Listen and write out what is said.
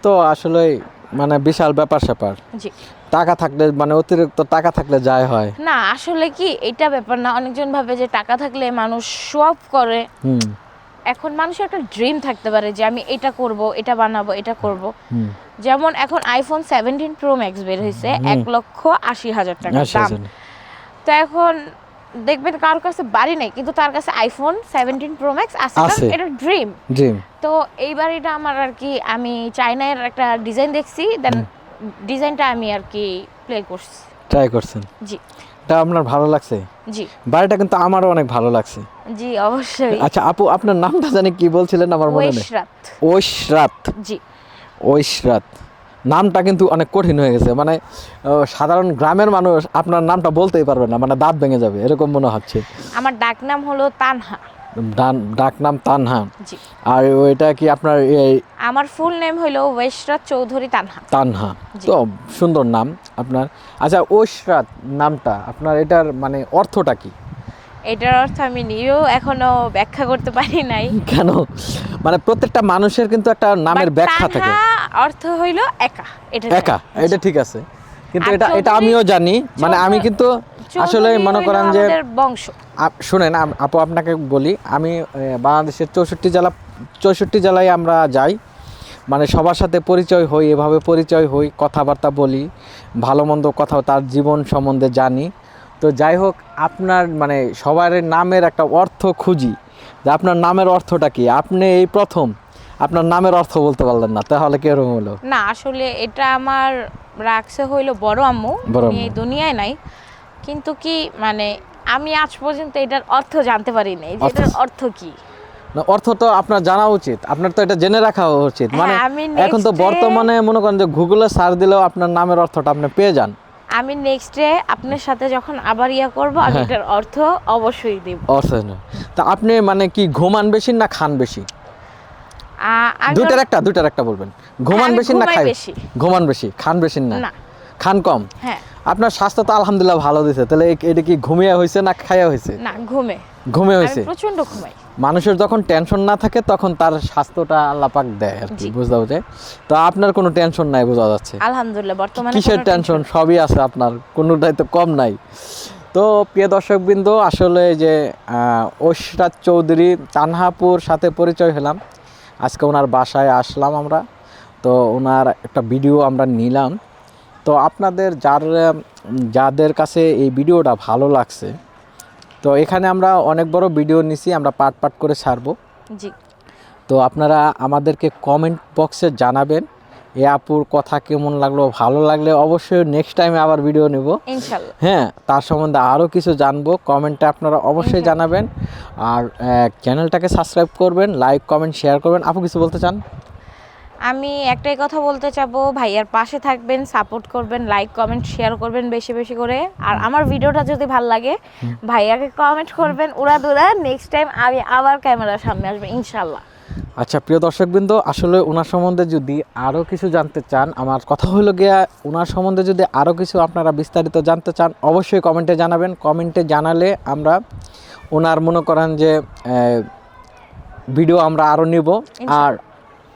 তো আসলে মানে বিশাল ব্যাপার-স্যাপার। জি। টাকা থাকলে মানে অতিরিক্ত টাকা থাকলে যাই হয়। না আসলে কি এটা ব্যাপার না, অনেকজন ভাবে যে টাকা থাকলে মানুষ শো অফ করে। হুম। এখন মানুষের একটা ড্রিম থাকতে পারে যে আমি এটা করব, এটা বানাবো, এটা করব। হুম। যেমন এখন আইফোন 17 প্রো ম্যাক্স বের হয়েছে 1,80,000 টাকা দাম। তো এখন দেখবেন কার কাছে বাড়ি নেই কিন্তু তার কাছে আইফোন 17 প্রো ম্যাক্স আছে, কারণ এটা ড্রিম। ড্রিম। তো এই বাড়িটা আমার আর কি, আমি চায়নার একটা ডিজাইন দেখছি, দেন ডিজাইনটা আমি আর কি প্লে করছি, ট্রাই করছেন। জি। এটা আপনার ভালো লাগছে? জি। বাড়িটা কিন্তু আমারও অনেক ভালো লাগছে। জি অবশ্যই। আচ্ছা আপু, আপনার নামটা জানি কি বলছিলেন আমার মনে নেই। ঐশরাত। ঐশরাত। জি। ঐশরাত নামটা কিন্তু অনেক কঠিন হয়ে গেছে, মানে সাধারণ গ্রামের মানুষ আপনার নামটা বলতেই পারবে না, মানে দাঁত ভেঙে যাবে এরকম মনে হচ্ছে। আমার ডাক নাম হলো তানহা। ডাক নাম তানহা। জি। আর ওইটা কি আপনার এই? আমার ফুল নেম হলো ঐশরাত চৌধুরী তানহা। তানহা। তো সুন্দর নাম আপনার। আচ্ছা ঐশরাত নামটা আপনার, এটার মানে অর্থটা কি? এটার অর্থ আমি নিজেও এখনো ব্যাখ্যা করতে পারি নাই। কেন? মানে প্রত্যেকটা মানুষের কিন্তু একটা নামের ব্যাখ্যা থাকে। অর্থ হইলো একা, এটা একা, এটা ঠিক আছে, কিন্তু এটা চৌধুরী, আমিও জানি, মানে আমি কিন্তু আসলে মনে করেন যে বংশ। শুনেন আপু, আপনাকে বলি, আমি বাংলাদেশের 64 জেলায় আমরা যাই, মানে সবার সাথে পরিচয় হই, এভাবে পরিচয় হই, কথাবার্তা বলি, ভালো মন্দ কথা তার জীবন সম্বন্ধে জানি। তো যাই হোক, আপনার মানে সবার নামের একটা অর্থ খুঁজি, যে আপনার নামের অর্থটা কি। আপনি এই প্রথম আপনার নামের অর্থ বলতে পারলেন না, তাহলে কিরকম হলো? না আসলে এটা আমার রাখছে হইলো বড় আম্মু, উনি এই দুনিয়ায় নাই, কিন্তু কি মানে আমি আজ পর্যন্ত এটার অর্থ জানতে পারি নাই যে এটার অর্থ কি। না, অর্থ তো আপনার জানা উচিত, আপনার তো এটা জেনে রাখা উচিত। মানে এখন তো বর্তমানে মনে করেন যে গুগলে সার্চ দিলেও আপনার নামের অর্থটা আপনি পেয়ে যান। আমি নেক্সট ডে আপনার সাথে যখন আবার করব আমি এটার অর্থ অবশ্যই দেব। অর্থ না, তা আপনি মানে কি ঘুমান বেশি না খান বেশি? দুইটার একটা বলবেন। ঘুমান বেশি না খাই বেশি? ঘুমান বেশি, খান বেশি না খান কম? হ্যাঁ। আপনার স্বাস্থ্য তো আলহামদুলিল্লাহ ভালো দিছে, তাহলে এটা কি ঘুমিয়ে হয়েছে না খাইয়া হয়েছে? না ঘুমে হয়েছে। প্রচন্ড ঘুমাই। মানুষের যখন টেনশন না থাকে তখন তার স্বাস্থ্যটা আল্লাহ পাক দেয় আর কি, বুঝতে পারছে। তো আপনার কোনো টেনশন নাই বোঝা যাচ্ছে। আলহামদুলিল্লাহ বর্তমানে কিসের টেনশন? সবই আছে আপনার, কোনোটাই তো কম নাই। তো প্রিয় দর্শকবৃন্দ, আসলে যে ঐশরাত চৌধুরী তানহাপুর সাথে পরিচয় হলাম, আজকে ওনার বাসায় আসলাম আমরা, তো ওনার একটা ভিডিও আমরা নিলাম। তো আপনাদের যাদের কাছে এই ভিডিওটা ভালো লাগছে, তো এখানে আমরা অনেক বড় ভিডিও নিছি, আমরা পার্ট করে ছাড়বো। জি। তো আপনারা আমাদেরকে কমেন্ট বক্সে জানাবেন এই আপুর কথা কেমন লাগলো, ভালো লাগলে অবশ্যই নেক্সট টাইমে আবার ভিডিও নেব ইনশাআল্লাহ। হ্যাঁ, তার সম্বন্ধে আরও কিছু জানবো, কমেন্টে আপনারা অবশ্যই জানাবেন। আর চ্যানেলটাকে সাবস্ক্রাইব করবেন, লাইক কমেন্ট শেয়ার করবেন। আপু কিছু বলতে চান? আমি একটাই কথা বলতে চাবো, ভাইয়ার পাশে থাকবেন, সাপোর্ট করবেন, লাইক কমেন্ট শেয়ার করবেন বেশি বেশি করে। আর আমার ভিডিওটা যদি ভালো লাগে ভাইয়াকে কমেন্ট করবেন উড়াদুরা, নেক্সট টাইম আমি আবার ক্যামেরার সামনে আসবো ইনশাআল্লাহ। আচ্ছা প্রিয় দর্শকবৃন্দ, আসলে ওনার সম্বন্ধে যদি আরও কিছু জানতে চান, আমার কথা হলো গিয়া, ওনার সম্বন্ধে যদি আরও কিছু আপনারা বিস্তারিত জানতে চান অবশ্যই কমেন্টে জানাবেন। কমেন্টে জানালে আমরা ওনার মনে করেন যে ভিডিও আমরা আরও নিব। আর